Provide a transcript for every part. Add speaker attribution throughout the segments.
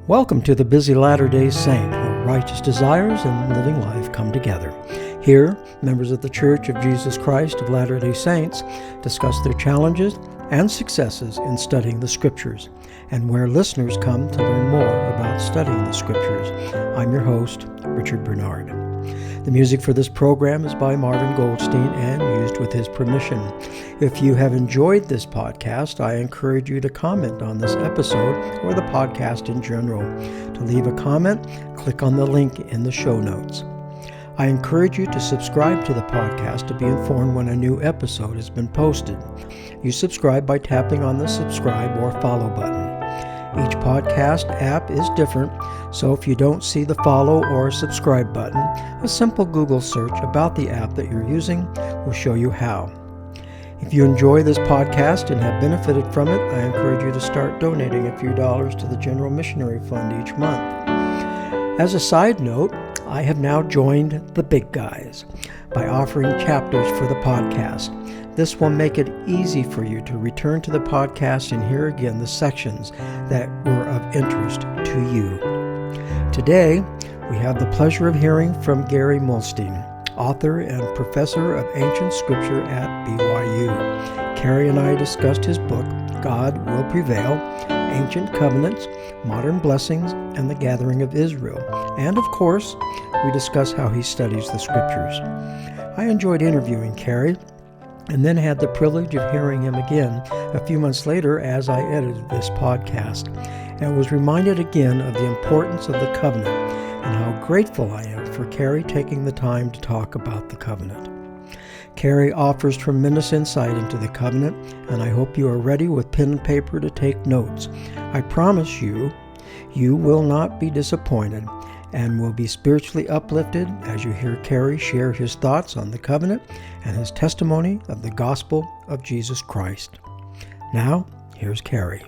Speaker 1: Welcome to the Busy Latter-day Saint, where righteous desires and living life come together. Here, members of the Church of Jesus Christ of Latter-day Saints discuss their challenges and successes in studying the Scriptures, and where listeners come to learn more about studying the Scriptures. I'm your host, Richard Bernard. The music for this program is by Marvin Goldstein and used with his permission. If you have enjoyed this podcast, I encourage you to comment on this episode or the podcast in general. To leave a comment, click on the link in the show notes. I encourage you to subscribe to the podcast to be informed when a new episode has been posted. You subscribe by tapping on the subscribe or follow button. Each podcast app is different, so if you don't see the follow or subscribe button, a simple Google search about the app that you're using will show you how. If you enjoy this podcast and have benefited from it, I encourage you to start donating a few dollars to the General Missionary Fund each month. As a side note, I have now joined the big guys by offering chapters for the podcast. This will make it easy for you to return to the podcast and hear again the sections that were of interest to you. Today, we have the pleasure of hearing from Kerry Muhlestein, author and professor of ancient scripture at BYU. Kerry and I discussed his book, God Will Prevail, Ancient Covenants, Modern Blessings, and the Gathering of Israel. And of course, we discuss how he studies the scriptures. I enjoyed interviewing Kerry, and then had the privilege of hearing him again a few months later as I edited this podcast, and was reminded again of the importance of the covenant and how grateful I am for Kerry taking the time to talk about the covenant. Kerry offers tremendous insight into the covenant, and I hope you are ready with pen and paper to take notes. I promise you, you will not be disappointed and will be spiritually uplifted as you hear Kerry share his thoughts on the covenant and his testimony of the gospel of Jesus Christ. Now, here's Kerry.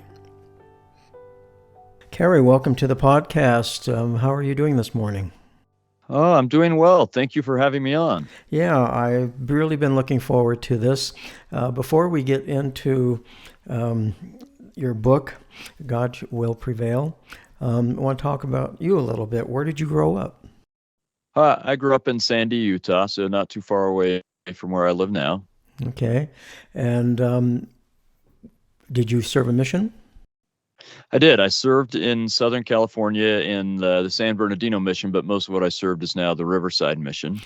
Speaker 1: Kerry, welcome to the podcast. How are you doing this morning?
Speaker 2: Oh, I'm doing well. Thank you for having me on.
Speaker 1: Yeah, I've really been looking forward to this. Before we get into your book, God Will Prevail, I want to talk about you a little bit. Where did you grow up?
Speaker 2: I grew up in Sandy, Utah, so not too far away from where I live now.
Speaker 1: Okay. And did you serve a mission?
Speaker 2: I did. I served in Southern California in the San Bernardino mission, but most of what I served is now the Riverside mission.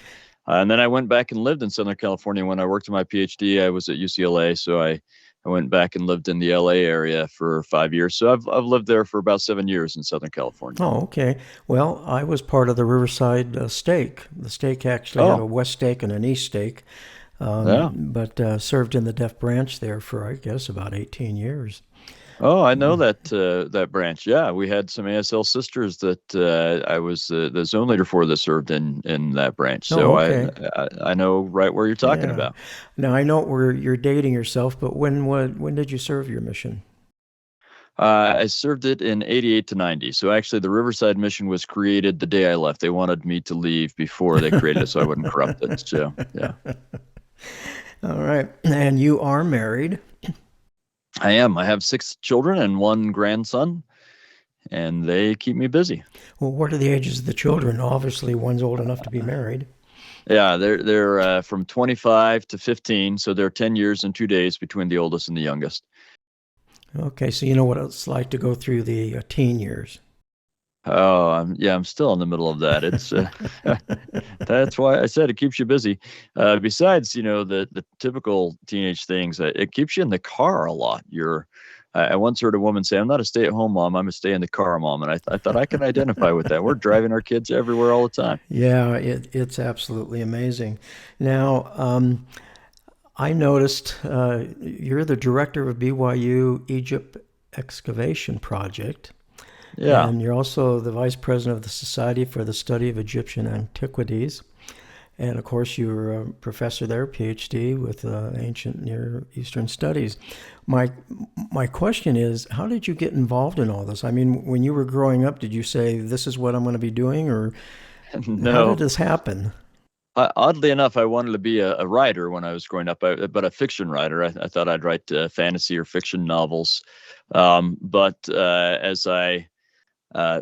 Speaker 2: And then I went back and lived in Southern California. When I worked on my PhD, I was at UCLA, so I went back and lived in the LA area for 5 years. So I've lived there for about 7 years in Southern California.
Speaker 1: Oh, okay. Well, I was part of the Riverside stake. The stake actually had a west stake and an east stake, but served in the deaf branch there for, I guess, about 18 years.
Speaker 2: Oh, I know that branch. Yeah, we had some ASL sisters that I was the zone leader for that served in that branch. So okay. I know right where you're talking about.
Speaker 1: Now I know where you're dating yourself, but when did you serve your mission?
Speaker 2: I served it in 88 to 90. So actually, the Riverside mission was created the day I left. They wanted me to leave before they created it, so I wouldn't corrupt it. So yeah.
Speaker 1: All right, and you are married.
Speaker 2: I am. I have 6 children and 1 grandson, and they keep me busy.
Speaker 1: Well, what are the ages of the children? Obviously, one's old enough to be married.
Speaker 2: Yeah, they're from 25 to 15, so they're 10 years and 2 days between the oldest and the youngest.
Speaker 1: Okay, so you know what it's like to go through the teen years.
Speaker 2: Oh, I'm still in the middle of that. It's that's why I said it keeps you busy. Besides, the typical teenage things, it keeps you in the car a lot. I once heard a woman say, "I'm not a stay-at-home mom. I'm a stay-in-the-car mom," and I thought I can identify with that. We're driving our kids everywhere all the time.
Speaker 1: Yeah, it's absolutely amazing. Now, I noticed you're the director of BYU Egypt Excavation Project.
Speaker 2: Yeah.
Speaker 1: And you're also the vice president of the Society for the Study of Egyptian Antiquities. And of course, you're a professor there, PhD, with Ancient Near Eastern Studies. My question is, how did you get involved in all this? I mean, when you were growing up, did you say, this is what I'm going to be doing? Or
Speaker 2: no.
Speaker 1: How did this happen?
Speaker 2: Oddly enough, I wanted to be a writer when I was growing up, but a fiction writer. I thought I'd write fantasy or fiction novels. But as I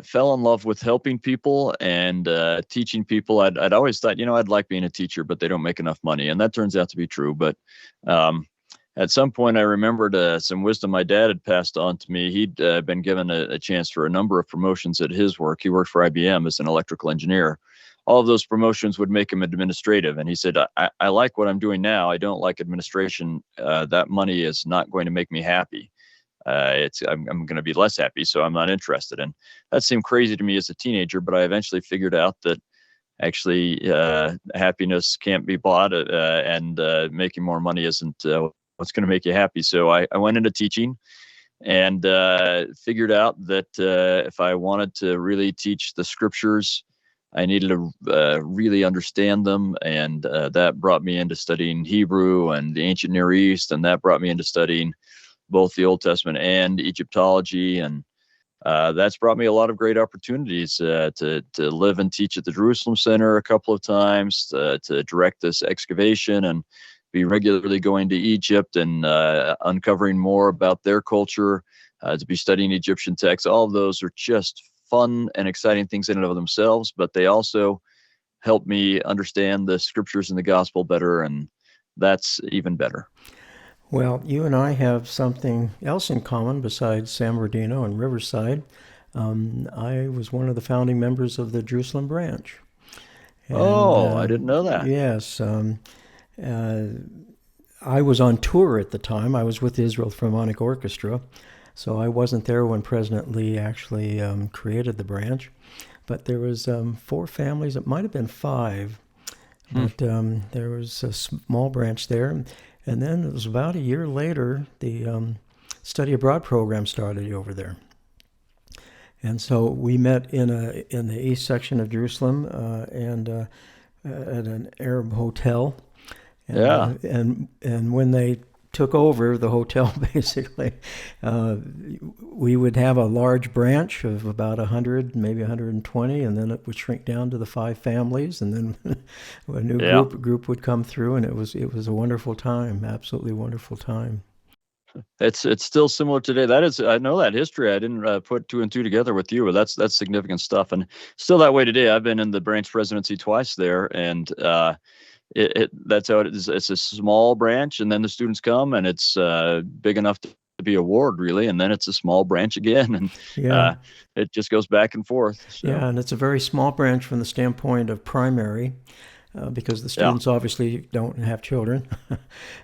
Speaker 2: fell in love with helping people and teaching people. I'd always thought, I'd like being a teacher, but they don't make enough money. And that turns out to be true. But at some point, I remembered some wisdom my dad had passed on to me. He'd been given a chance for a number of promotions at his work. He worked for IBM as an electrical engineer. All of those promotions would make him administrative. And he said, I like what I'm doing now. I don't like administration. That money is not going to make me happy. I'm going to be less happy, so I'm not interested. And that seemed crazy to me as a teenager, but I eventually figured out that actually happiness can't be bought, and making more money isn't what's going to make you happy. So I went into teaching and figured out that if I wanted to really teach the scriptures, I needed to really understand them, and that brought me into studying Hebrew and the ancient Near East, and that brought me into studying both the Old Testament and Egyptology, and that's brought me a lot of great opportunities to live and teach at the Jerusalem Center a couple of times, to direct this excavation, and be regularly going to Egypt and uncovering more about their culture, to be studying Egyptian texts. All of those are just fun and exciting things in and of themselves, but they also help me understand the scriptures and the gospel better, and that's even better.
Speaker 1: Well, you and I have something else in common besides San Bernardino and Riverside. I was one of the founding members of the Jerusalem branch.
Speaker 2: And, I didn't know that.
Speaker 1: Yes. I was on tour at the time. I was with the Israel Philharmonic Orchestra, so I wasn't there when President Lee actually created the branch. But there was 4 families. It might have been 5, but there was a small branch there. And then it was about a year later, the study abroad program started over there. And so we met in the east section of Jerusalem and at an Arab hotel. And, and when they took over the hotel, basically, we would have a large branch of about 100, maybe 120, and then it would shrink down to the 5 families, and then a new group would come through, and it was a wonderful time, absolutely wonderful time.
Speaker 2: It's still similar today. That is, I know that history. I didn't put 2 and 2 together with you, but that's significant stuff, and still that way today. I've been in the branch presidency twice there, and that's how it is. It's a small branch, and then the students come, and it's big enough to be a ward, really, and then it's a small branch again, and it just goes back and forth. So.
Speaker 1: Yeah, and it's a very small branch from the standpoint of primary, because the students obviously don't have children,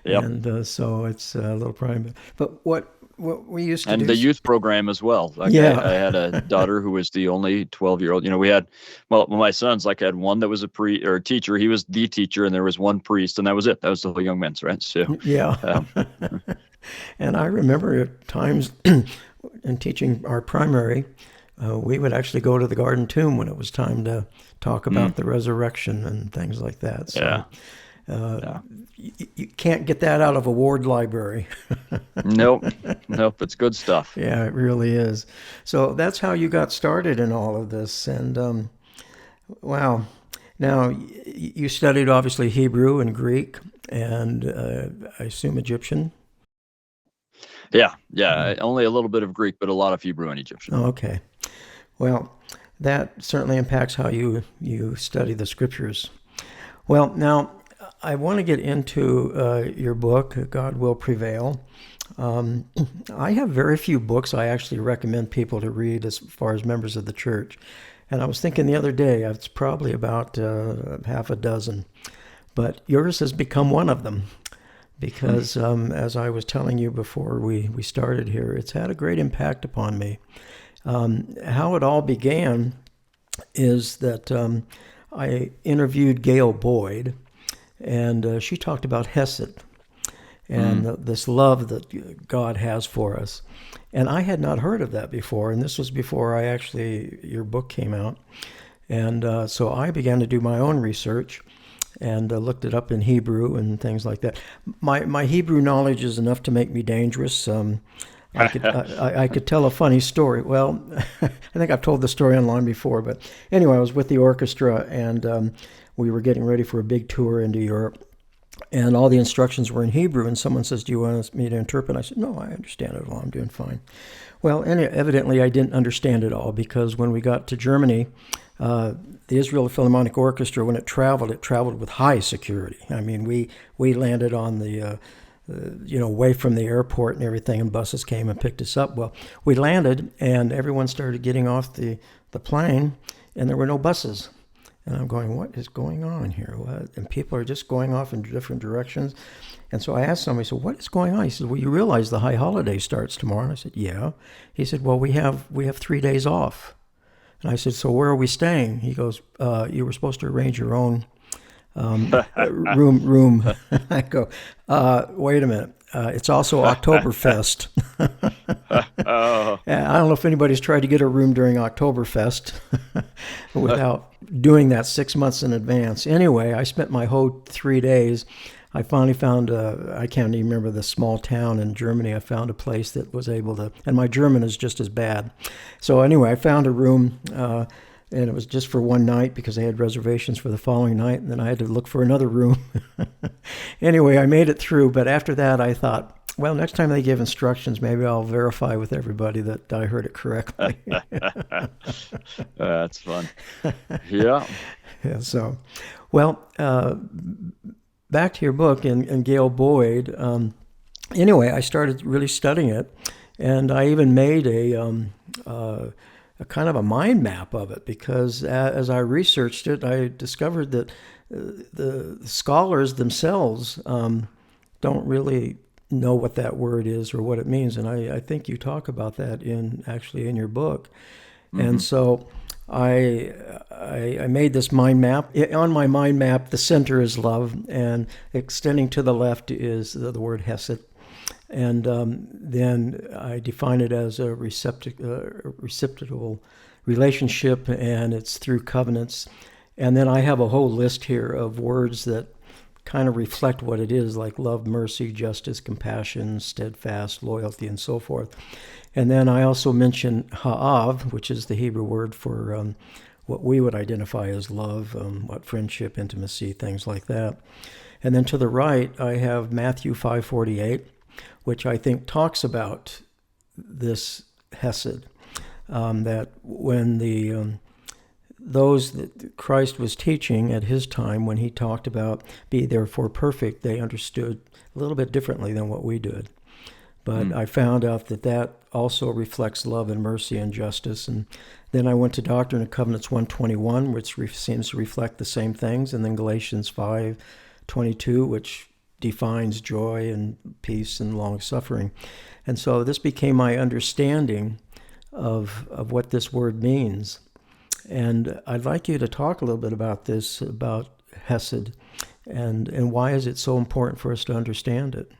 Speaker 1: and so it's a little primary. But what we used to
Speaker 2: do, and the youth program as well. I had a daughter who was the only 12-year-old. We had, my sons, I had one that was a teacher. He was the teacher, and there was one priest, and that was it. That was the whole young men's, right? So
Speaker 1: and I remember at times in teaching our primary, we would actually go to the Garden Tomb when it was time to talk about the resurrection and things like that. So, you can't get that out of a ward library.
Speaker 2: Nope, it's good stuff.
Speaker 1: Yeah, it really is. So that's how you got started in all of this. And wow. Now, you studied obviously Hebrew and Greek and I assume Egyptian?
Speaker 2: Yeah, only a little bit of Greek, but a lot of Hebrew and Egyptian.
Speaker 1: Oh, okay. Well, that certainly impacts how you study the scriptures. Well, now, I want to get into your book, God Will Prevail. I have very few books I actually recommend people to read as far as members of the church. And I was thinking the other day, it's probably about half a dozen. But yours has become one of them. Because as I was telling you before we started here, it's had a great impact upon me. How it all began is that I interviewed Gail Boyd, and she talked about Hesed and this love that God has for us. And I had not heard of that before, and this was before your book came out. And so I began to do my own research and looked it up in Hebrew and things like that. My Hebrew knowledge is enough to make me dangerous. I could tell a funny story. Well, I think I've told the story online before, but anyway, I was with the orchestra, and we were getting ready for a big tour into Europe. and all the instructions were in Hebrew, and someone says, do you want me to interpret? I said, no, I understand it all. I'm doing fine. Well, and evidently I didn't understand it all, because when we got to Germany, the Israel Philharmonic Orchestra, when it traveled with high security. I mean, we landed on the, away from the airport and everything, and buses came and picked us up. Well, we landed, and everyone started getting off the plane, and there were no buses. And I'm going, what is going on here? What? And people are just going off in different directions. And so I asked somebody, so what is going on? He said, well, you realize the high holiday starts tomorrow? And I said, yeah. He said, well, we have 3 days off. And I said, so where are we staying? He goes, you were supposed to arrange your own room. I go, wait a minute. It's also Oktoberfest.
Speaker 2: Oh.
Speaker 1: I don't know if anybody's tried to get a room during Oktoberfest without doing that 6 months in advance. Anyway, I spent my whole 3 days. I finally found, I can't even remember the small town in Germany. I found a place that was able to, and my German is just as bad. So anyway, I found a room, and it was just for one night because I had reservations for the following night, and then I had to look for another room. Anyway, I made it through, but after that I thought, well, next time they give instructions, maybe I'll verify with everybody that I heard it correctly.
Speaker 2: That's fun. Yeah.
Speaker 1: Yeah, so, well, back to your book and Gail Boyd. Anyway, I started really studying it, and I even made a kind of a mind map of it, because as I researched it, I discovered that the scholars themselves don't really know what that word is or what it means, and I think you talk about that in your book. Mm-hmm. And so I made this mind map. On my mind map, the center is love, and extending to the left is the word hesed. And then I define it as a reciprocal relationship, and it's through covenants. And then I have a whole list here of words that kind of reflect what it is, like love, mercy, justice, compassion, steadfast, loyalty, and so forth. And then I also mention ha'av, which is the Hebrew word for what we would identify as love, what friendship, intimacy, things like that. And then to the right, I have Matthew 5:48, which I think talks about this hesed, that when those that Christ was teaching at his time, when he talked about be therefore perfect, they understood a little bit differently than what we did. But I found out that also reflects love and mercy and justice. And then I went to Doctrine and Covenants 121, which seems to reflect the same things. And then Galatians 5:22, which defines joy and peace and long-suffering. And so this became my understanding of what this word means. And I'd like you to talk a little bit about this, about hesed, and why is it so important for us to understand it?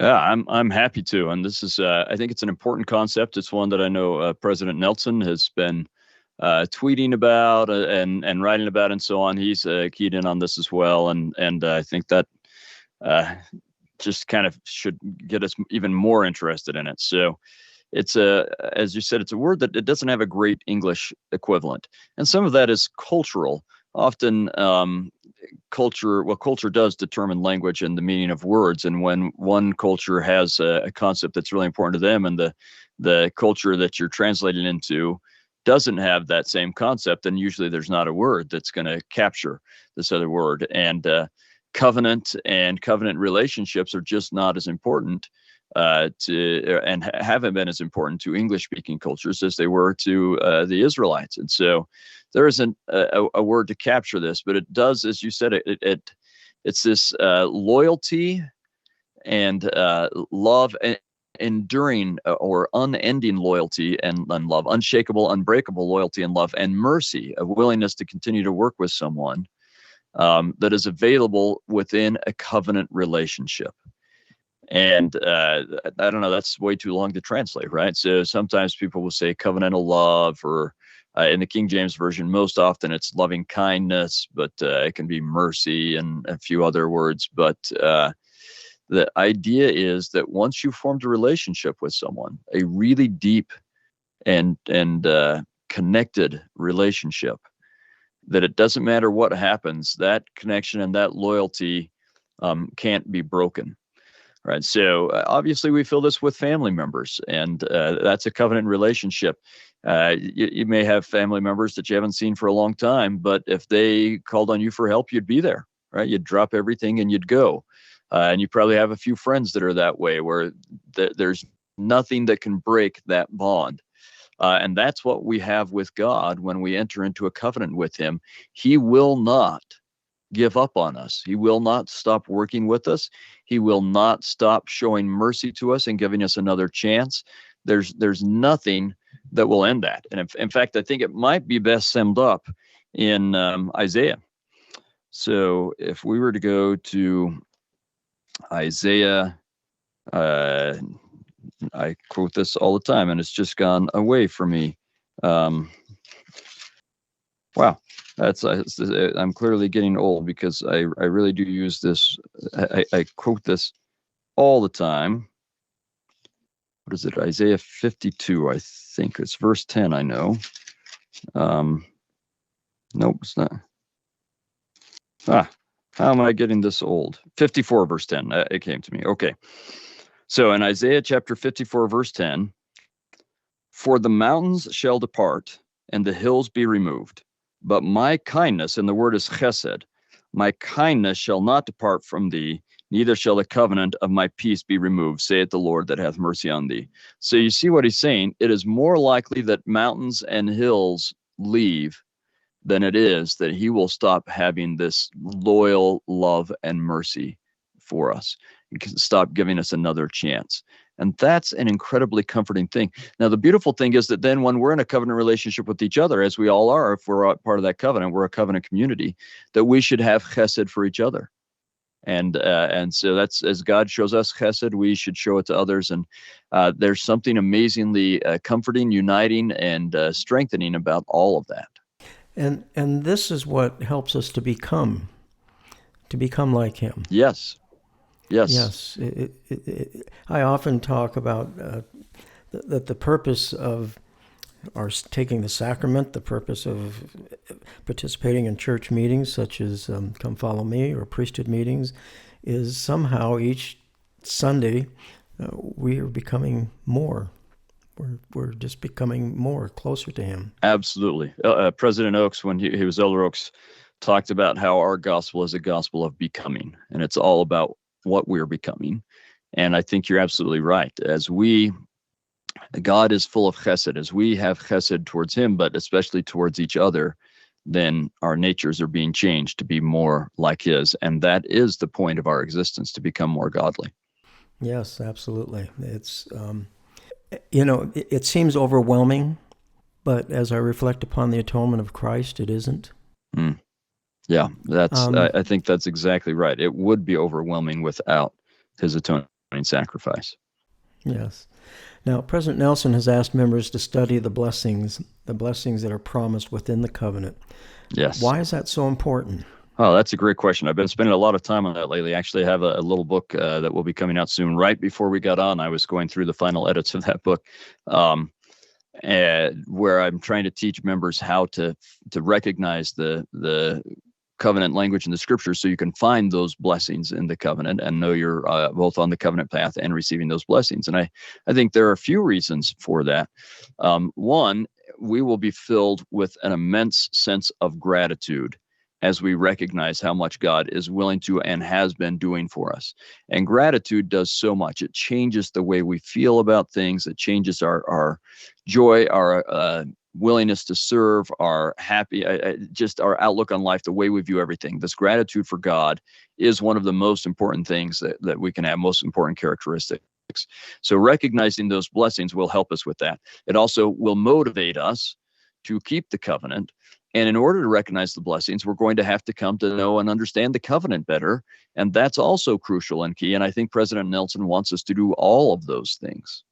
Speaker 2: Yeah, I'm happy to. And this is, I think it's an important concept. It's one that I know President Nelson has been tweeting about and writing about and so on. He's keyed in on this as well. And I think that just kind of should get us even more interested in it. So it's as you said, it's a word that it doesn't have a great English equivalent. And some of that is cultural. Often culture does determine language and the meaning of words. And when one culture has a concept that's really important to them, and the culture that you're translating into doesn't have that same concept, then usually there's not a word that's going to capture this other word. And covenant and covenant relationships are just not as important and haven't been as important to English-speaking cultures as they were to the Israelites. And so there isn't a word to capture this, but it does, as you said, it's this loyalty and love, and enduring or unending loyalty and love, unshakable, unbreakable loyalty and love, and mercy, a willingness to continue to work with someone that is available within a covenant relationship. And I don't know, that's way too long to translate, right? So sometimes people will say covenantal love, or in the King James Version, most often it's loving kindness, but it can be mercy and a few other words. But the idea is that once you've formed a relationship with someone, a really deep and connected relationship, that it doesn't matter what happens, that connection and that loyalty can't be broken. Right. So obviously we feel this with family members, and that's a covenant relationship. You may have family members that you haven't seen for a long time, but if they called on you for help, you'd be there, right? You'd drop everything and you'd go. And you probably have a few friends that are that way, where there's nothing that can break that bond. And that's what we have with God when we enter into a covenant with him. He will not give up on us. He will not stop working with us. He will not stop showing mercy to us and giving us another chance. There's nothing that will end that. And in fact, I think it might be best summed up in Isaiah. So if we were to go to Isaiah, I quote this all the time, and it's just gone away from me. Wow. I'm clearly getting old, because I really do use this. I quote this all the time. What is it? Isaiah 52, I think it's verse 10. I know. Nope, it's not. How am I getting this old? 54 verse 10. It came to me. Okay. So in Isaiah chapter 54 verse 10, for the mountains shall depart and the hills be removed, but my kindness, and the word is chesed, my kindness shall not depart from thee, neither shall the covenant of my peace be removed, saith the Lord that hath mercy on thee. So you see what he's saying? It is more likely that mountains and hills leave than it is that he will stop having this loyal love and mercy for us. He can stop giving us another chance. And that's an incredibly comforting thing. Now, the beautiful thing is that then when we're in a covenant relationship with each other, as we all are, if we're part of that covenant, we're a covenant community, that we should have chesed for each other. And so that's, as God shows us chesed, we should show it to others. And there's something amazingly comforting, uniting, and strengthening about all of that.
Speaker 1: And this is what helps us to become like him.
Speaker 2: Yes.
Speaker 1: I often talk about that the purpose of our taking the sacrament, the purpose of participating in church meetings such as Come Follow Me or priesthood meetings, is somehow each Sunday we are becoming more. We're just becoming more closer to him.
Speaker 2: Absolutely. President Oaks, when he was Elder Oaks, talked about how our gospel is a gospel of becoming, and it's all about what we're becoming. And I think you're absolutely right. God is full of chesed. As we have chesed towards him, but especially towards each other, then our natures are being changed to be more like his. And that is the point of our existence, to become more godly.
Speaker 1: Yes, absolutely. It's, it seems overwhelming, but as I reflect upon the atonement of Christ, it isn't.
Speaker 2: Yeah, I think that's exactly right. It would be overwhelming without his atoning sacrifice.
Speaker 1: Yes. Now, President Nelson has asked members to study the blessings that are promised within the covenant.
Speaker 2: Yes.
Speaker 1: Why is that so important?
Speaker 2: Oh, that's a great question. I've been spending a lot of time on that lately. Actually, I have a little book that will be coming out soon. Right before we got on, I was going through the final edits of that book, where I'm trying to teach members how to recognize the covenant language in the scriptures, so you can find those blessings in the covenant and know you're both on the covenant path and receiving those blessings. And I think there are a few reasons for that. One, we will be filled with an immense sense of gratitude as we recognize how much God is willing to and has been doing for us. And gratitude does so much. It changes the way we feel about things. It changes our joy, our willingness to serve, our happy, just our outlook on life, the way we view everything. This gratitude for God is one of the most important things that we can have, most important characteristics. So recognizing those blessings will help us with that. It also will motivate us to keep the covenant. And in order to recognize the blessings, we're going to have to come to know and understand the covenant better. And that's also crucial and key. And I think President Nelson wants us to do all of those things.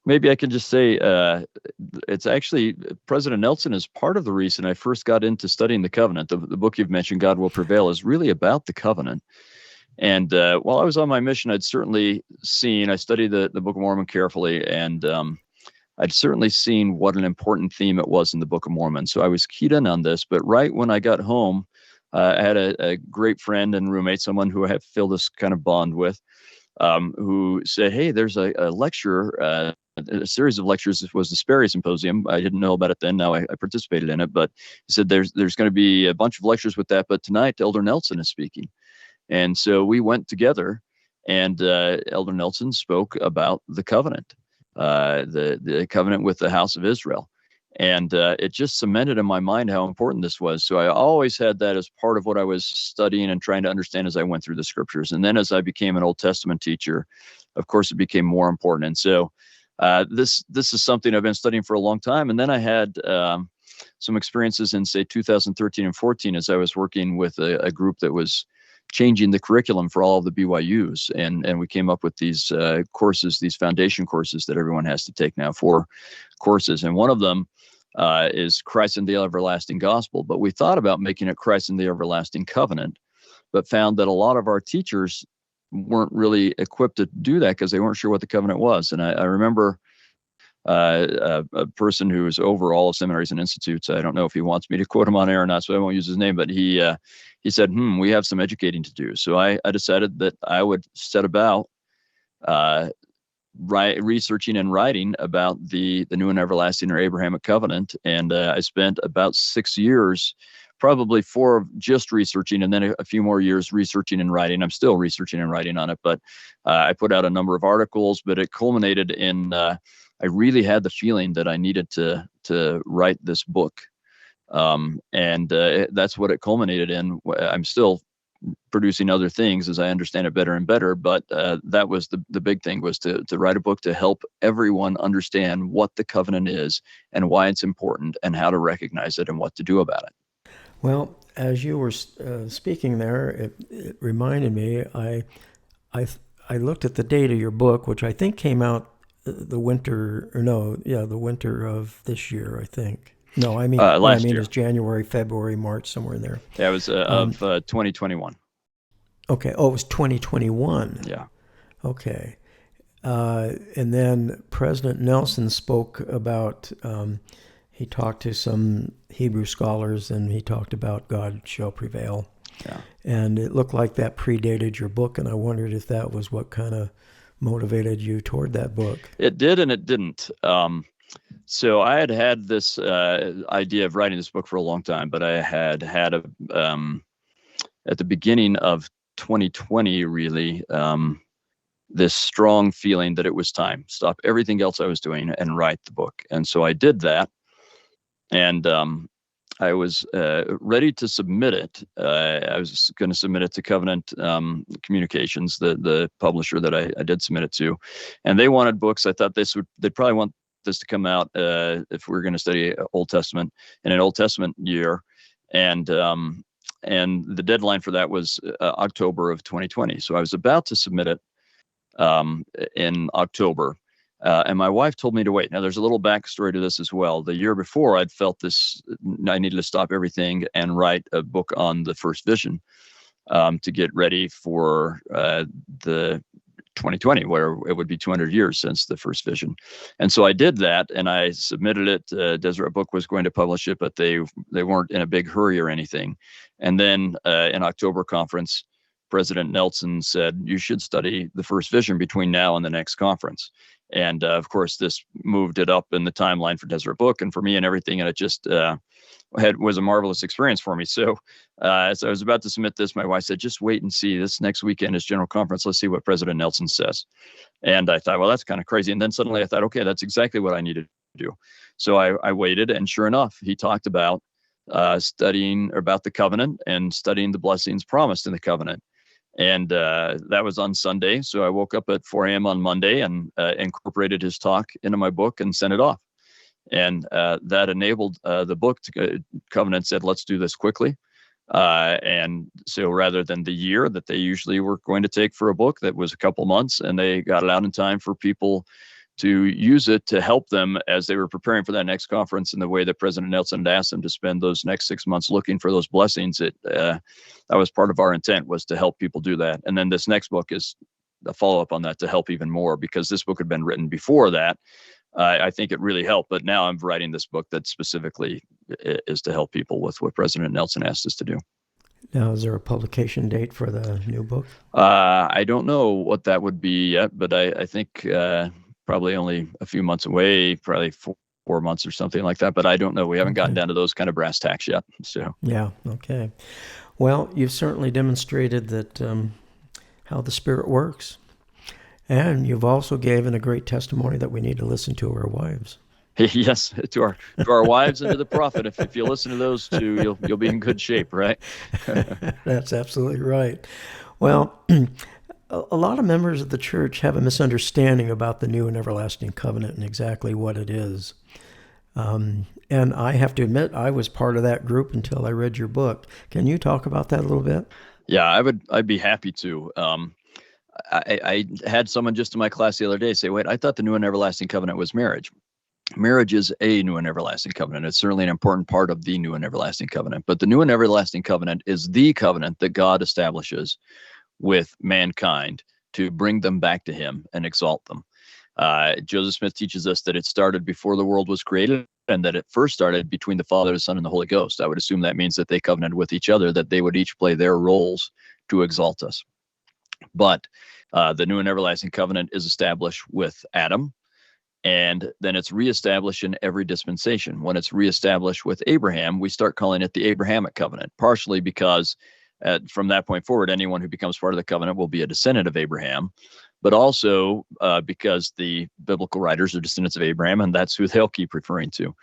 Speaker 2: Maybe I can just say it's actually President Nelson is part of the reason I first got into studying the covenant. The book you've mentioned, God Will Prevail, is really about the covenant. And while I was on my mission, I'd certainly seen, I studied the Book of Mormon carefully, and I'd certainly seen what an important theme it was in the Book of Mormon. So I was keyed in on this. But right when I got home, I had a great friend and roommate, someone who I have feel this kind of bond with, who said, "Hey, there's a lecture, a series of lectures. It was the Sperry Symposium. I didn't know about it then. Now I participated in it, but he said there's going to be a bunch of lectures with that. But tonight, Elder Nelson is speaking." And so we went together, and Elder Nelson spoke about the covenant, the covenant with the house of Israel. And it just cemented in my mind how important this was. So I always had that as part of what I was studying and trying to understand as I went through the scriptures. And then as I became an Old Testament teacher, of course, it became more important. And so this is something I've been studying for a long time. And then I had some experiences in, say, 2013 and 14 as I was working with a group that was changing the curriculum for all of the BYUs. And we came up with these courses, these foundation courses that everyone has to take now, 4 courses. And one of them is Christ and the Everlasting Gospel. But we thought about making it Christ and the Everlasting Covenant, but found that a lot of our teachers weren't really equipped to do that because they weren't sure what the covenant was. And I remember a person who is over all seminaries and institutes. I don't know if he wants me to quote him on air or not, so I won't use his name, but he said, we have some educating to do. So I decided that I would set about researching and writing about the new and everlasting or Abrahamic covenant. And I spent about 6 years, probably 4 just researching, and then a few more years researching and writing. I'm still researching and writing on it, but I put out a number of articles, but it culminated in I really had the feeling that I needed to write this book. And that's what it culminated in. I'm still producing other things as I understand it better and better, but that was the big thing, was to write a book to help everyone understand what the covenant is and why it's important and how to recognize it and what to do about it.
Speaker 1: Well, as you were speaking there, it reminded me, I looked at the date of your book, which I think came out the winter of this year, I think. No, I mean,
Speaker 2: last year.
Speaker 1: Is January, February, March, somewhere in there.
Speaker 2: Yeah, it was of 2021.
Speaker 1: Okay. Oh, it was 2021.
Speaker 2: Yeah.
Speaker 1: Okay. And then President Nelson spoke about, he talked to some Hebrew scholars, and he talked about God shall prevail.
Speaker 2: Yeah. And
Speaker 1: it looked like that predated your book, and I wondered if that was what kind of motivated you toward that book.
Speaker 2: It did and it didn't. So I had this idea of writing this book for a long time, but I had at the beginning of 2020, really, this strong feeling that it was time, stop everything else I was doing and write the book. And so I did that. And I was ready to submit it. I was going to submit it to Covenant Communications, the publisher that I did submit it to, and they wanted books. I thought they'd probably want this to come out if we were going to study Old Testament in an Old Testament year, and the deadline for that was October of 2020. So I was about to submit it in October. And my wife told me to wait. Now, there's a little backstory to this as well. The year before, I'd felt I needed to stop everything and write a book on the first vision to get ready for the 2020, where it would be 200 years since the first vision. And so I did that, and I submitted it. Deseret Book was going to publish it, but they weren't in a big hurry or anything. And then in October conference, President Nelson said, you should study the first vision between now and the next conference. And of course, this moved it up in the timeline for Deseret Book and for me and everything. And it just was a marvelous experience for me. So as I was about to submit this, my wife said, just wait and see. This next weekend is General Conference. Let's see what President Nelson says. And I thought, well, that's kind of crazy. And then suddenly I thought, okay, that's exactly what I needed to do. So I waited. And sure enough, he talked about studying about the covenant and studying the blessings promised in the covenant. And that was on Sunday. So I woke up at 4 a.m. on Monday and incorporated his talk into my book and sent it off. And that enabled the book to Covenant said, let's do this quickly. And so rather than the year that they usually were going to take for a book, that was a couple months, and they got it out in time for people to use it to help them as they were preparing for that next conference in the way that President Nelson had asked them to spend those next 6 months looking for those blessings. That was part of our intent, was to help people do that. And then this next book is a follow-up on that to help even more, because this book had been written before that. I think it really helped, but now I'm writing this book that specifically is to help people with what President Nelson asked us to do.
Speaker 1: Now, is there a publication date for the new book?
Speaker 2: I don't know what that would be yet, but I think probably only a few months away, probably 4 months or something like that. But I don't know. We haven't gotten down to those kind of brass tacks yet. So
Speaker 1: Yeah, okay. Well, you've certainly demonstrated that how the Spirit works. And you've also given a great testimony that we need to listen to our wives.
Speaker 2: yes, to our wives and to the prophet. If you listen to those two, you'll be in good shape, right?
Speaker 1: That's absolutely right. Well, a lot of members of the church have a misunderstanding about the new and everlasting covenant and exactly what it is. And I have to admit, I was part of that group until I read your book. Can you talk about that a little bit?
Speaker 2: Yeah, I'd be happy to. I had someone just in my class the other day say, wait, I thought the new and everlasting covenant was marriage. Marriage is a new and everlasting covenant. It's certainly an important part of the new and everlasting covenant. But the new and everlasting covenant is the covenant that God establishes with mankind to bring them back to him and exalt them. Joseph Smith teaches us that it started before the world was created and that it first started between the Father, the Son, and the Holy Ghost. I would assume that means that they covenanted with each other, that they would each play their roles to exalt us. But the new and everlasting covenant is established with Adam, and then it's reestablished in every dispensation. When it's reestablished with Abraham, we start calling it the Abrahamic covenant, partially because from that point forward, anyone who becomes part of the covenant will be a descendant of Abraham, but also because the biblical writers are descendants of Abraham, and that's who they'll keep referring to.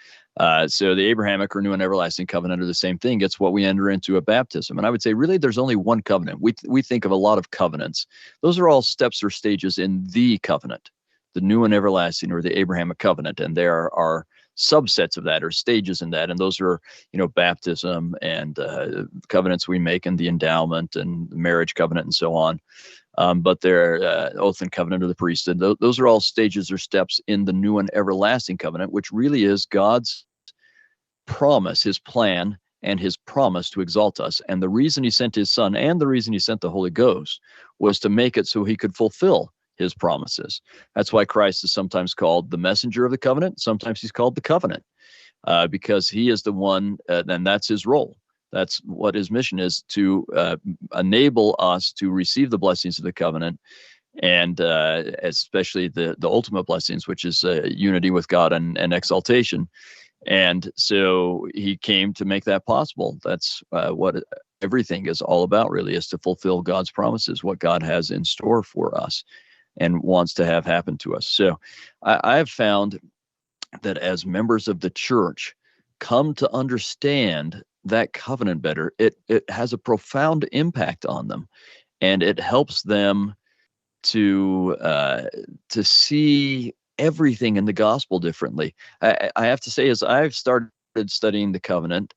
Speaker 2: So the Abrahamic or new and everlasting covenant are the same thing. It's what we enter into at baptism. And I would say really there's only one covenant. We think of a lot of covenants. Those are all steps or stages in the covenant, the new and everlasting or the Abrahamic covenant. And there are subsets of that or stages in that. And those are, baptism and covenants we make and the endowment and the marriage covenant and so on. But they're oath and covenant of the priesthood. Those are all stages or steps in the new and everlasting covenant, which really is God's promise, his plan, and his promise to exalt us. And the reason he sent his son and the reason he sent the Holy Ghost was to make it so he could fulfill his promises. That's why Christ is sometimes called the messenger of the covenant. Sometimes he's called the covenant because he is the one, and that's his role. That's what his mission is, to enable us to receive the blessings of the covenant, and especially the ultimate blessings, which is unity with God and exaltation. And so he came to make that possible. That's what everything is all about, really, is to fulfill God's promises, what God has in store for us and wants to have happen to us. So I have found that as members of the church come to understand that covenant better, it has a profound impact on them, and it helps them to see everything in the gospel differently. I have to say, as I've started studying the covenant,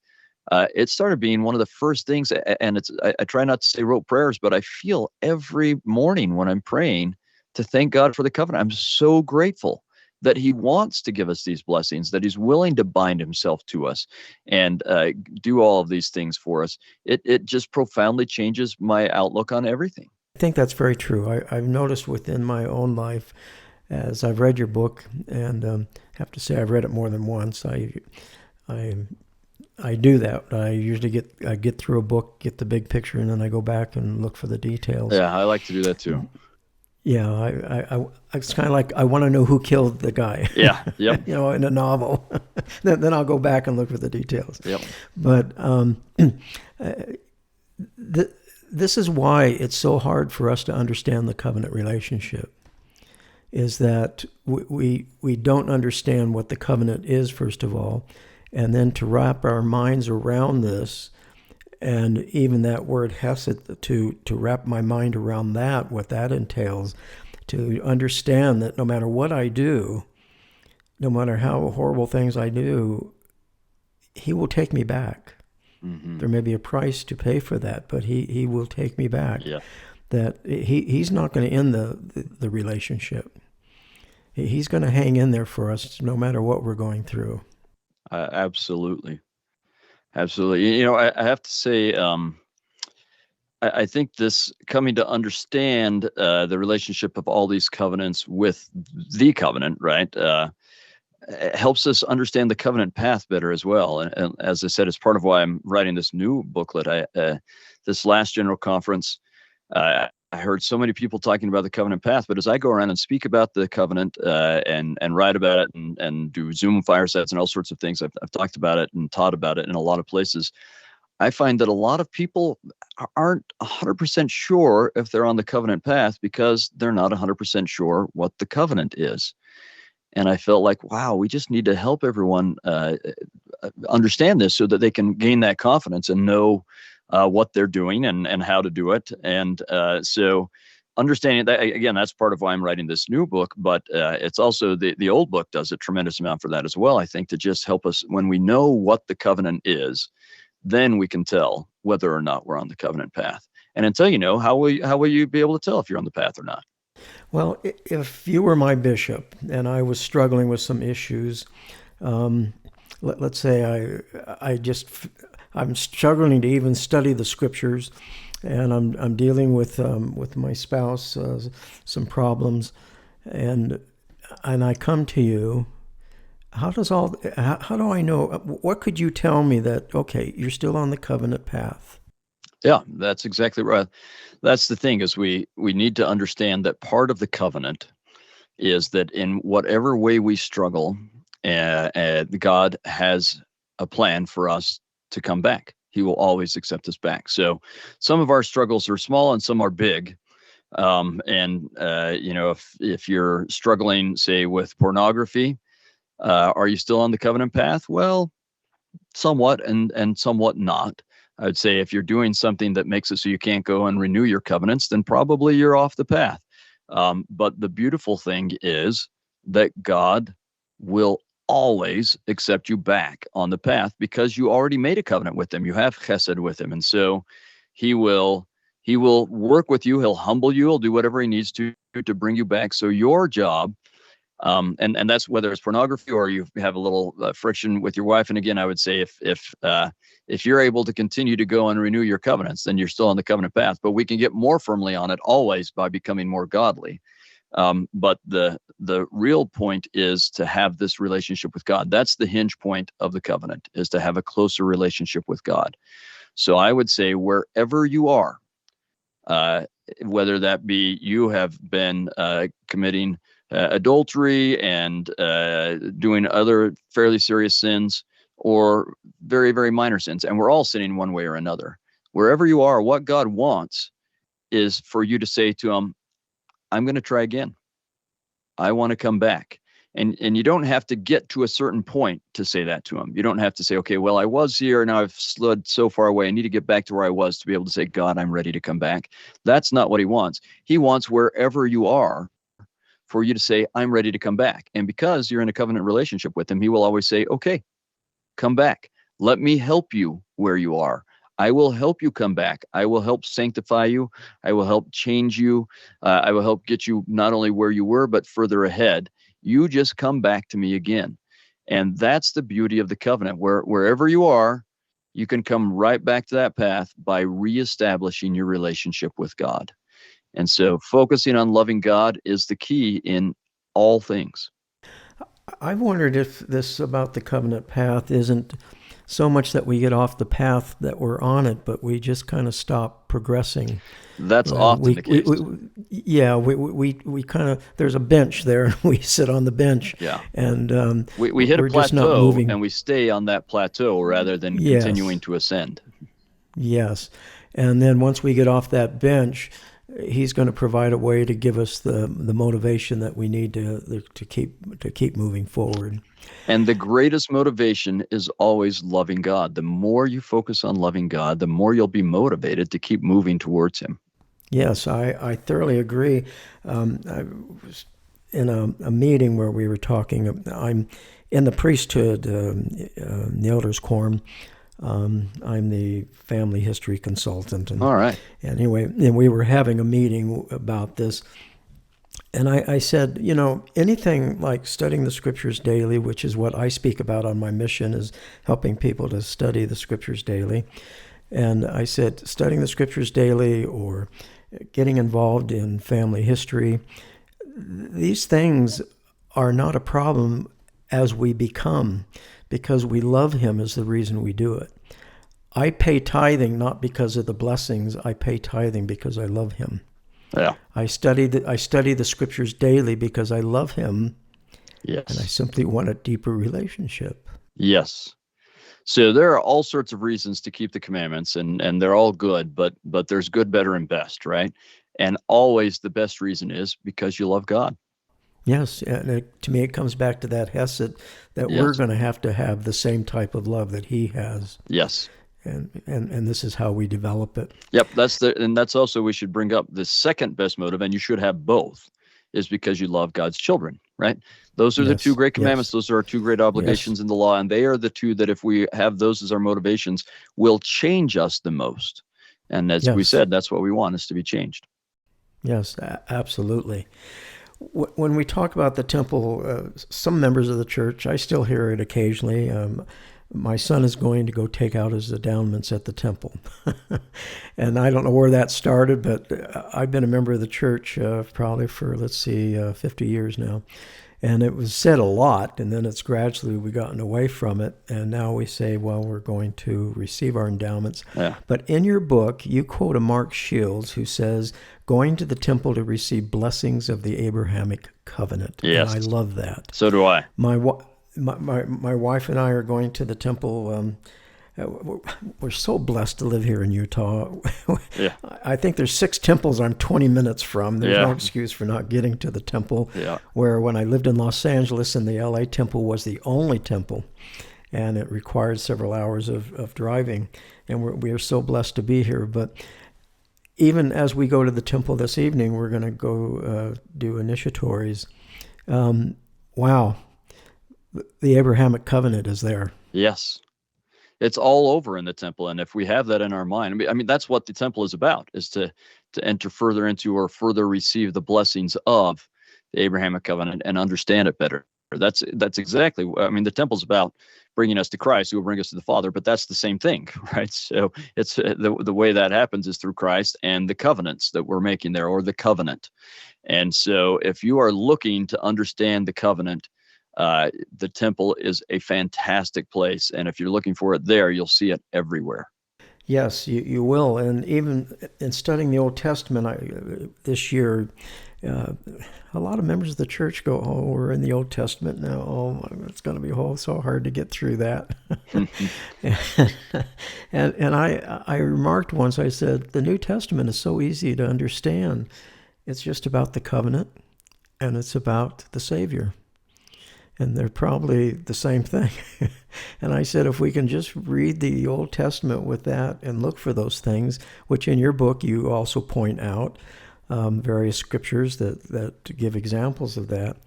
Speaker 2: it started being one of the first things, and I try not to say rote prayers, but I feel every morning when I'm praying to thank God for the covenant. I'm so grateful that he wants to give us these blessings, that he's willing to bind himself to us and do all of these things for us. It just profoundly changes my outlook on everything.
Speaker 1: I think that's very true. I've noticed within my own life, as I've read your book, and have to say I've read it more than once. I do that. I usually get through a book, get the big picture, and then I go back and look for the details.
Speaker 2: Yeah, I like to do that too.
Speaker 1: Yeah, it's kind of like I want to know who killed the guy.
Speaker 2: Yeah, yep.
Speaker 1: In a novel. then I'll go back and look for the details.
Speaker 2: Yep.
Speaker 1: But this is why it's so hard for us to understand the covenant relationship, is that we don't understand what the covenant is, first of all, and then to wrap our minds around this. And even that word hesed, to wrap my mind around that, what that entails, to understand that no matter what I do, no matter how horrible things I do, he will take me back. Mm-hmm. There may be a price to pay for that, but he will take me back. Yeah. That he's not going to end the relationship. He's going to hang in there for us no matter what we're going through.
Speaker 2: Absolutely. Absolutely. I have to say, I think this coming to understand the relationship of all these covenants with the covenant, right, helps us understand the covenant path better as well. And as I said, it's part of why I'm writing this new booklet. this last general conference, I heard so many people talking about the covenant path, but as I go around and speak about the covenant and write about it and do Zoom firesets and all sorts of things, I've talked about it and taught about it in a lot of places. I find that a lot of people aren't 100% sure if they're on the covenant path because they're not 100% sure what the covenant is. And I felt like, wow, we just need to help everyone understand this so that they can gain that confidence and know what they're doing and how to do it. And so understanding that, again, that's part of why I'm writing this new book, but it's also the old book does a tremendous amount for that as well, I think, to just help us when we know what the covenant is, then we can tell whether or not we're on the covenant path. And until you know, how will you be able to tell if you're on the path or not?
Speaker 1: Well, if you were my bishop and I was struggling with some issues, let's say I'm struggling to even study the scriptures, and I'm dealing with my spouse some problems, and I come to you. How do I know? What could you tell me that, okay, you're still on the covenant path?
Speaker 2: Yeah, that's exactly right. That's the thing, is we need to understand that part of the covenant is that in whatever way we struggle, God has a plan for us to come back. He will always accept us back. So some of our struggles are small and some are big. If you're struggling, say, with pornography, are you still on the covenant path? Well, somewhat and somewhat not. I would say if you're doing something that makes it so you can't go and renew your covenants, then probably you're off the path. But the beautiful thing is that God will always accept you back on the path because you already made a covenant with him. You have chesed with him. And so he will work with you. He'll humble you. He'll do whatever he needs to bring you back. So your job, and that's whether it's pornography or you have a little friction with your wife. And again, I would say if you're able to continue to go and renew your covenants, then you're still on the covenant path. But we can get more firmly on it always by becoming more godly. But the real point is to have this relationship with God. That's the hinge point of the covenant, is to have a closer relationship with God. So I would say wherever you are, whether that be you have been committing adultery and doing other fairly serious sins or very, very minor sins, and we're all sinning one way or another. Wherever you are, what God wants is for you to say to him, I'm going to try again. I want to come back. And you don't have to get to a certain point to say that to him. You don't have to say, okay, well, I was here, now I've slid so far away. I need to get back to where I was to be able to say, God, I'm ready to come back. That's not what he wants. He wants wherever you are for you to say, I'm ready to come back. And because you're in a covenant relationship with him, he will always say, okay, come back. Let me help you where you are. I will help you come back. I will help sanctify you. I will help change you. I will help get you not only where you were, but further ahead. You just come back to me again. And that's the beauty of the covenant, wherever you are, you can come right back to that path by reestablishing your relationship with God. And so focusing on loving God is the key in all things.
Speaker 1: I've wondered if this about the covenant path isn't so much that we get off the path that we're on it, but we just kind of stop progressing.
Speaker 2: That's often the case.
Speaker 1: We kind of, there's a bench there, and we sit on the bench.
Speaker 2: Yeah.
Speaker 1: And
Speaker 2: we hit a
Speaker 1: we're just not
Speaker 2: plateau
Speaker 1: moving.
Speaker 2: and we stay on that plateau rather than continuing to ascend.
Speaker 1: Yes. And then once we get off that bench, he's going to provide a way to give us the motivation that we need to keep moving forward.
Speaker 2: And the greatest motivation is always loving God. The more you focus on loving God, the more you'll be motivated to keep moving towards him. Yes,
Speaker 1: I thoroughly agree. I was in a meeting where we were talking. I'm in the priesthood, the elders' quorum. I'm the family history consultant. And
Speaker 2: all right.
Speaker 1: Anyway, and we were having a meeting about this. And I said, anything like studying the scriptures daily, which is what I speak about on my mission, is helping people to study the scriptures daily. And I said, studying the scriptures daily or getting involved in family history, these things are not a problem as we become, because we love him is the reason we do it. I pay tithing not because of the blessings. I pay tithing because I love him.
Speaker 2: Yeah.
Speaker 1: I study the scriptures daily because I love him, and I
Speaker 2: Yes.
Speaker 1: simply want a deeper relationship.
Speaker 2: Yes. So there are all sorts of reasons to keep the commandments, and they're all good, but there's good, better, and best, right? And always the best reason is because you love God.
Speaker 1: Yes, and to me, it comes back to that hesed that we're
Speaker 2: Yes.
Speaker 1: going to have the same type of love that he has,
Speaker 2: Yes.
Speaker 1: and this is how we develop it.
Speaker 2: Yep. That's also, we should bring up the second best motive, and you should have both, is because you love God's children, right? Those are the two
Speaker 1: Yes,
Speaker 2: great commandments.
Speaker 1: yes,
Speaker 2: Those are our two great
Speaker 1: yes,
Speaker 2: obligations in the law, and they are the two that, if we have those as our motivations, will change us the most. And as we
Speaker 1: yes,
Speaker 2: said, that's what we want, is to be changed.
Speaker 1: yes, absolutely. When we talk about the temple, some members of the church, I still hear it occasionally. My son is going to go take out his endowments at the temple. And I don't know where that started, but I've been a member of the church probably for, 50 years now. And it was said a lot, and then it's gradually we've gotten away from it. And now we say, well, we're going to receive our endowments.
Speaker 2: Yeah.
Speaker 1: But in your book, you quote a Mark Shields who says, going to the temple to receive blessings of the Abrahamic covenant.
Speaker 2: Yes.
Speaker 1: And I love that.
Speaker 2: So do I.
Speaker 1: My wife and I are going to the temple. We're so blessed to live here in Utah.
Speaker 2: Yeah.
Speaker 1: I think there's 6 temples I'm 20 minutes from. There's
Speaker 2: Yeah.
Speaker 1: no excuse for not getting to the temple.
Speaker 2: Yeah.
Speaker 1: Where when I lived in Los Angeles, and the LA temple was the only temple, and it required several hours of driving. And we are so blessed to be here. But even as we go to the temple this evening, we're going to go do initiatories. Wow. The Abrahamic covenant is there.
Speaker 2: Yes. It's all over in the temple. And if we have that in our mind, I mean, that's what the temple is about, is to enter further into, or further receive the blessings of the Abrahamic covenant and understand it better. That's exactly, I mean, the temple's about bringing us to Christ, who will bring us to the Father, but that's the same thing, right? So it's the way that happens is through Christ and the covenants that we're making there, or the covenant. And so if you are looking to understand the covenant, the temple is a fantastic place. And if you're looking for it there, you'll see it everywhere.
Speaker 1: Yes, you will. And even in studying the Old Testament this year, a lot of members of the church go, oh, we're in the Old Testament now. Oh, it's going to be so hard to get through that. and I remarked once, I said, the New Testament is so easy to understand. It's just about the covenant, and it's about the Savior. And they're probably the same thing. And I said, if we can just read the Old Testament with that and look for those things, which in your book you also point out, various scriptures that give examples of that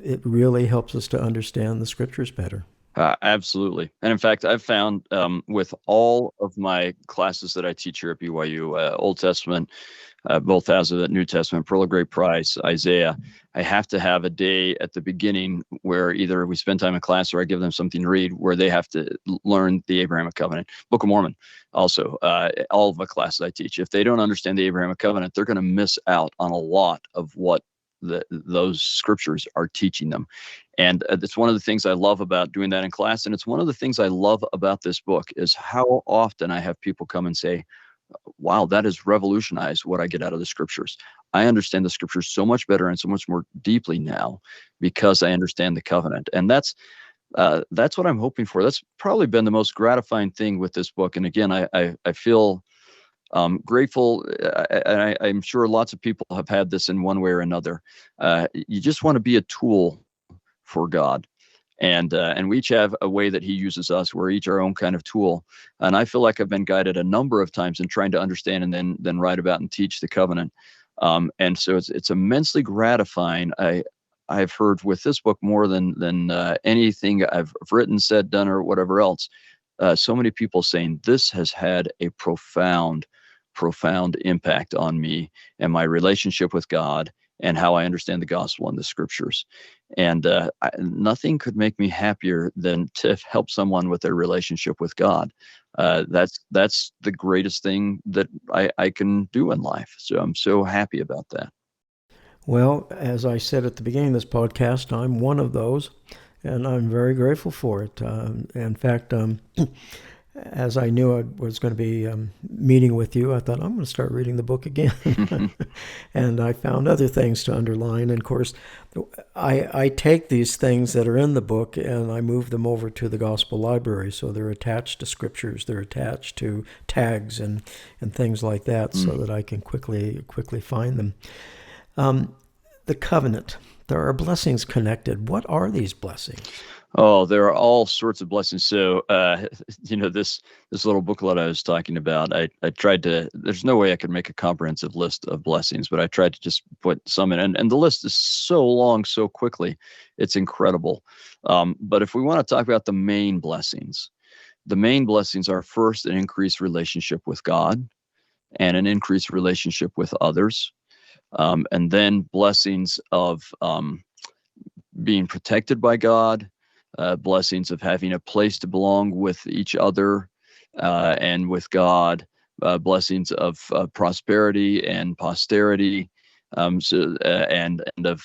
Speaker 1: it really helps us to understand the scriptures better.
Speaker 2: Absolutely. And in fact, I've found with all of my classes that I teach here at BYU, Old Testament, both as of the New Testament, Pearl of Great Price, Isaiah, I have to have a day at the beginning where either we spend time in class or I give them something to read where they have to learn the Abrahamic covenant. Book of Mormon also, all of my classes I teach. If they don't understand the Abrahamic covenant, they're going to miss out on a lot of what those scriptures are teaching them. And it's one of the things I love about doing that in class. And it's one of the things I love about this book is how often I have people come and say, wow, that has revolutionized what I get out of the scriptures. I understand the scriptures so much better and so much more deeply now because I understand the covenant. And that's what I'm hoping for. That's probably been the most gratifying thing with this book. And again, I feel grateful. I'm sure lots of people have had this in one way or another. You just want to be a tool for God. And we each have a way that he uses us. We're each our own kind of tool. And I feel like I've been guided a number of times in trying to understand and then write about and teach the covenant. And so it's immensely gratifying. I've heard with this book more than anything I've written, said, done, or whatever else. So many people saying this has had a profound impact on me and my relationship with God and how I understand the gospel and the scriptures. And nothing could make me happier than to help someone with their relationship with God. That's the greatest thing that I can do in life. So I'm so happy about that.
Speaker 1: Well, as I said at the beginning of this podcast, I'm one of those, and I'm very grateful for it. In fact, as I knew I was going to be meeting with you, I thought I'm going to start reading the book again. And I found other things to underline. And of course, I take these things that are in the book and I move them over to the Gospel Library. So they're attached to scriptures, they're attached to tags and things like that, so that I can quickly find them. The covenant. There are blessings connected. What are these blessings?
Speaker 2: Oh, there are all sorts of blessings. So, this little booklet I was talking about, I tried to, there's no way I could make a comprehensive list of blessings, but I tried to just put some in. And the list is so long, so quickly. It's incredible. But if we want to talk about the main blessings are first an increased relationship with God and an increased relationship with others. And then blessings of being protected by God, blessings of having a place to belong with each other and with God, blessings of prosperity and posterity, and of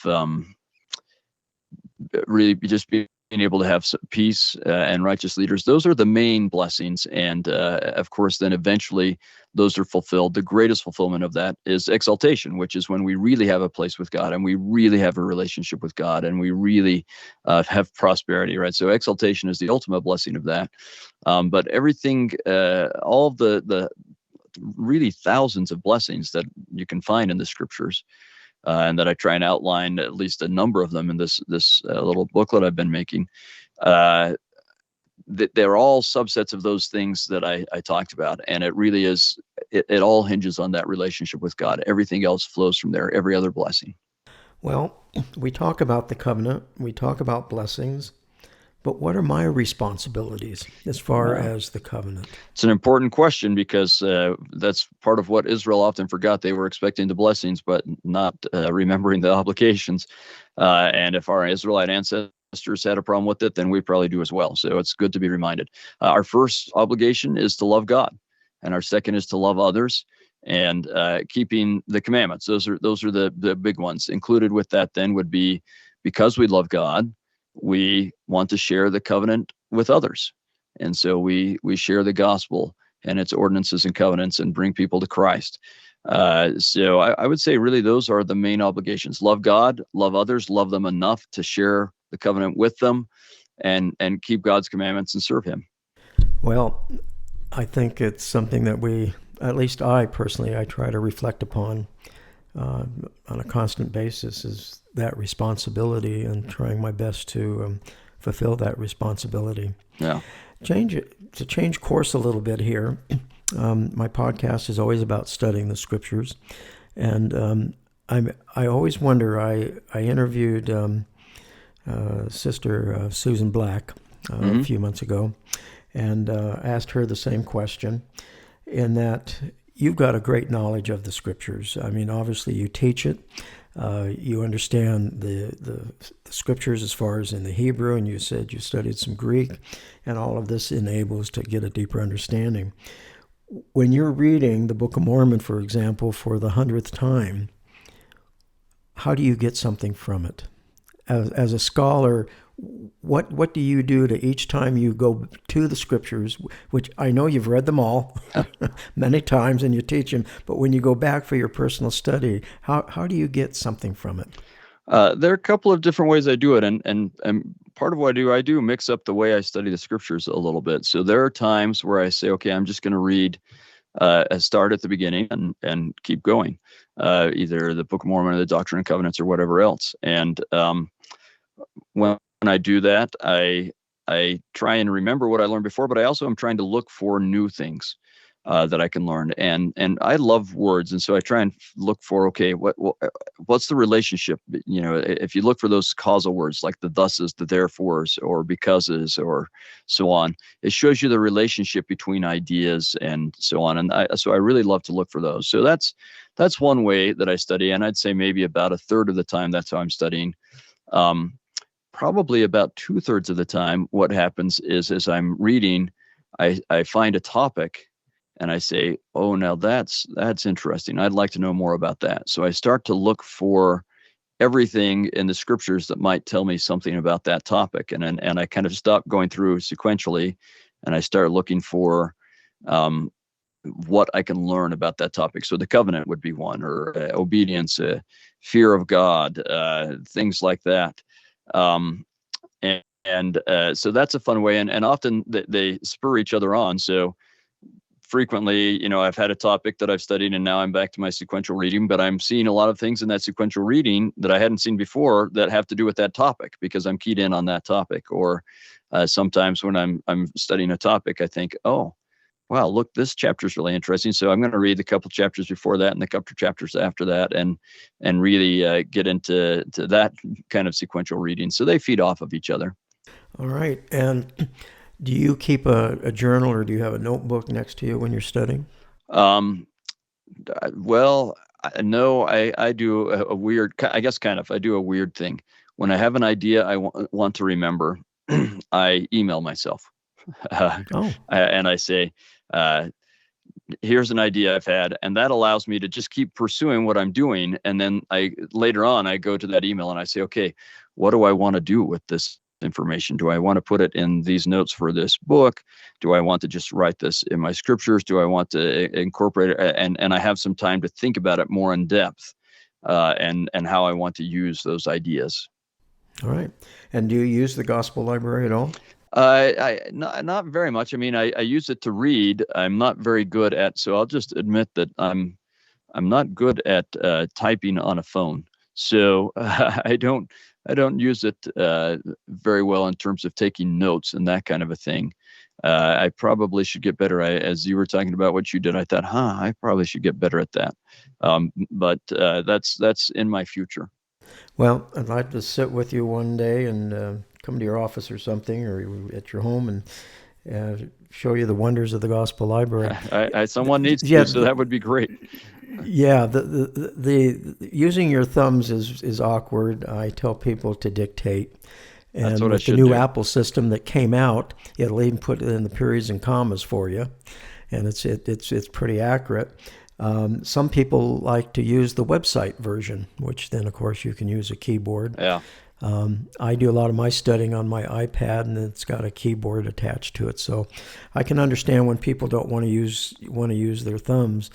Speaker 2: really just being able to have peace and righteous leaders. Those are the main blessings. And of course, then eventually those are fulfilled. The greatest fulfillment of that is exaltation, which is when we really have a place with God and we really have a relationship with God and we really have prosperity, right? So exaltation is the ultimate blessing of that. But everything, all of the really thousands of blessings that you can find in the scriptures, and that I try and outline at least a number of them in this little booklet I've been making. They're all subsets of those things that I talked about, and it really is. It all hinges on that relationship with God. Everything else flows from there. Every other blessing.
Speaker 1: Well, we talk about the covenant. We talk about blessings. But what are my responsibilities as far as the covenant?
Speaker 2: It's an important question because that's part of what Israel often forgot. They were expecting the blessings, but not remembering the obligations. And if our Israelite ancestors had a problem with it, then we probably do as well. So it's good to be reminded. Our first obligation is to love God, and our second is to love others and keeping the commandments. Those are the big ones. Included with that then would be, because we love God, we want to share the covenant with others. And so we share the gospel and its ordinances and covenants and bring people to Christ. So I would say really those are the main obligations. Love God, love others, love them enough to share the covenant with them and keep God's commandments and serve him.
Speaker 1: Well, I think it's something that at least I personally, I try to reflect upon on a constant basis, is that responsibility and trying my best to fulfill that responsibility.
Speaker 2: Yeah.
Speaker 1: To change course a little bit here. My podcast is always about studying the scriptures, and I always wonder. I interviewed Sister Susan Black a few months ago, and asked her the same question, in that you've got a great knowledge of the scriptures. I mean, obviously you teach it. You understand the scriptures as far as in the Hebrew, and you said you studied some Greek, and all of this enables to get a deeper understanding. When you're reading the Book of Mormon, for example, for the 100th time, how do you get something from it? As a scholar, what do you do to each time you go to the scriptures, which I know you've read them all many times and you teach them, but when you go back for your personal study, how do you get something from it?
Speaker 2: There are a couple of different ways I do it, and part of what I do mix up the way I study the scriptures a little bit. So there are times where I say, okay, I'm just going to read, start at the beginning and keep going, either the Book of Mormon or the Doctrine and Covenants or whatever else. And when I do that, I try and remember what I learned before, but I also am trying to look for new things that I can learn. And I love words, and so I try and look for, okay, what's the relationship? You know, if you look for those causal words like the thuses, the therefores, or becauses, or so on, it shows you the relationship between ideas and so on. And so I really love to look for those. So that's one way that I study, and I'd say maybe about a third of the time that's how I'm studying. Probably about 2/3 of the time, what happens is, as I'm reading, I find a topic and I say, oh, now that's interesting. I'd like to know more about that. So I start to look for everything in the scriptures that might tell me something about that topic. And I kind of stop going through sequentially and I start looking for what I can learn about that topic. So the covenant would be one, or obedience, fear of God, things like that. So that's a fun way, and often they spur each other on. So frequently, I've had a topic that I've studied, and now I'm back to my sequential reading, but I'm seeing a lot of things in that sequential reading that I hadn't seen before that have to do with that topic, because I'm keyed in on that topic. Or sometimes when I'm studying a topic, I think, oh, wow, look, this chapter is really interesting. So I'm going to read the couple chapters before that and the couple chapters after that, and really get into that kind of sequential reading. So they feed off of each other.
Speaker 1: All right. And do you keep a journal, or do you have a notebook next to you when you're studying?
Speaker 2: Well, no, I do a weird, I guess kind of, I do a weird thing. When I have an idea I want to remember, I email myself. And I say, here's an idea I've had, and that allows me to just keep pursuing what I'm doing. And then later on, I go to that email and I say, okay, what do I want to do with this information? Do I want to put it in these notes for this book? Do I want to just write this in my scriptures? Do I want to incorporate it? And I have some time to think about it more in depth, and how I want to use those ideas.
Speaker 1: All right. And do you use the Gospel Library at all?
Speaker 2: Not very much. I mean, I use it to read. I'm not very good at, so I'll just admit that I'm not good at typing on a phone. So I don't use it very well in terms of taking notes and that kind of a thing. I probably should get better. As you were talking about what you did, I thought, I probably should get better at that. But that's in my future.
Speaker 1: Well, I'd like to sit with you one day and come to your office or something, or at your home, and show you the wonders of the Gospel Library.
Speaker 2: Someone needs to, so that would be great.
Speaker 1: Yeah, the using your thumbs is awkward. I tell people to dictate. And
Speaker 2: that's what
Speaker 1: with the new Apple system that came out, it'll even put it in the periods and commas for you, and it's pretty accurate. Some people like to use the website version, which then, of course, you can use a keyboard.
Speaker 2: Yeah.
Speaker 1: I do a lot of my studying on my iPad, and it's got a keyboard attached to it, so I can understand when people don't want to use their thumbs.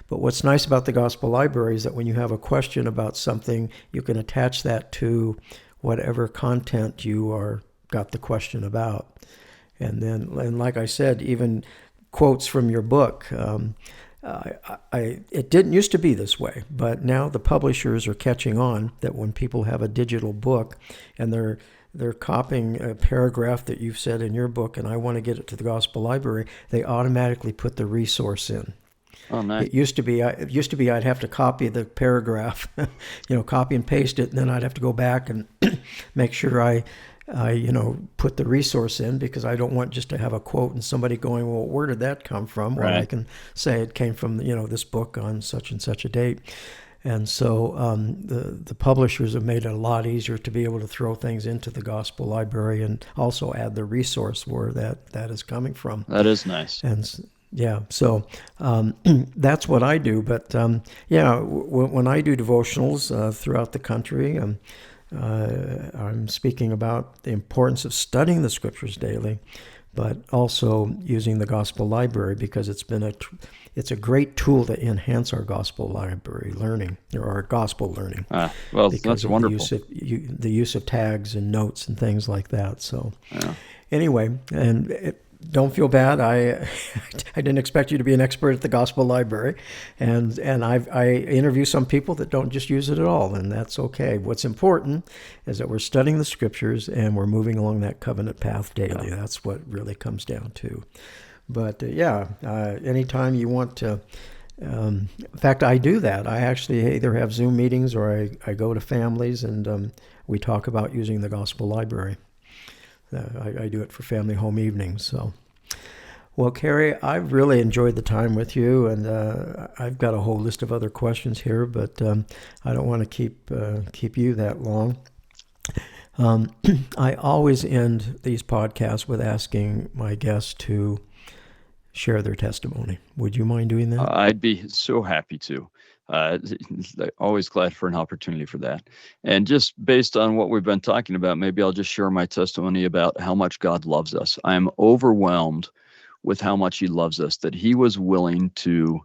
Speaker 1: But what's nice about the Gospel Library is that when you have a question about something, you can attach that to whatever content you got the question about. And like I said, even quotes from your book. It didn't used to be this way, but now the publishers are catching on that when people have a digital book and they're copying a paragraph that you've said in your book, and I want to get it to the Gospel Library, they automatically put the resource in.
Speaker 2: Oh, nice.
Speaker 1: It used to be I'd have to copy the paragraph, copy and paste it, and then I'd have to go back and make sure I put the resource in, because I don't want just to have a quote and somebody going, well, where did that come from?
Speaker 2: Right.
Speaker 1: Well, I can say it came from, this book on such and such a date. And so the publishers have made it a lot easier to be able to throw things into the Gospel Library and also add the resource where that is coming from.
Speaker 2: That is nice.
Speaker 1: And yeah, so that's what I do. But when I do devotionals throughout the country, I'm speaking about the importance of studying the Scriptures daily, but also using the Gospel Library, because it's a great tool to enhance our Gospel Library learning, or our Gospel learning.
Speaker 2: Well, that's wonderful.
Speaker 1: The use of tags and notes and things like that. So anyway, and don't feel bad. I didn't expect you to be an expert at the Gospel Library, and I interview some people that don't just use it at all, and that's okay. What's important is that we're studying the Scriptures and we're moving along that covenant path daily. Yeah. That's what really comes down to. But anytime you want to, in fact, I do that. I actually either have Zoom meetings or I go to families and we talk about using the Gospel Library. I do it for family home evenings. So, well, Kerry, I've really enjoyed the time with you, and I've got a whole list of other questions here, but I don't want to keep you that long. I always end these podcasts with asking my guests to share their testimony. Would you mind doing that?
Speaker 2: I'd be so happy to. Always glad for an opportunity for that. And just based on what we've been talking about, maybe I'll just share my testimony about how much God loves us. I am overwhelmed with how much he loves us, that he was willing to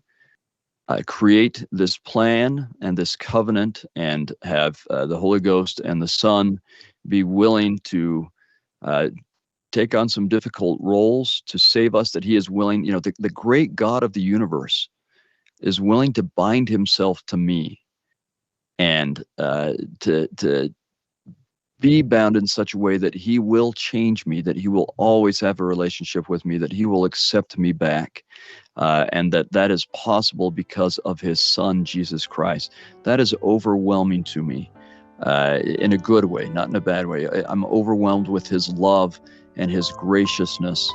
Speaker 2: create this plan and this covenant and have the Holy Ghost and the Son be willing to take on some difficult roles to save us, that he is willing, the great God of the universe is willing to bind himself to me and to be bound in such a way that he will change me, that he will always have a relationship with me, that he will accept me back, and that is possible because of his Son, Jesus Christ. That is overwhelming to me in a good way, not in a bad way. I'm overwhelmed with his love and his graciousness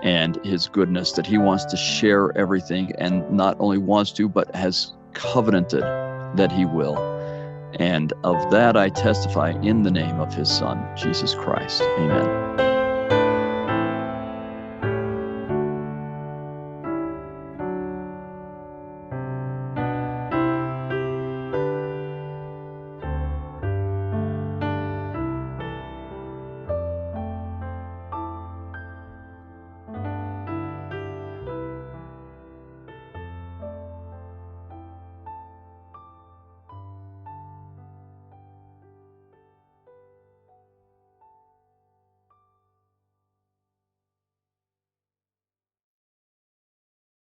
Speaker 2: and his goodness, that he wants to share everything, and not only wants to, but has covenanted that he will. And of that I testify in the name of his Son, Jesus Christ. Amen.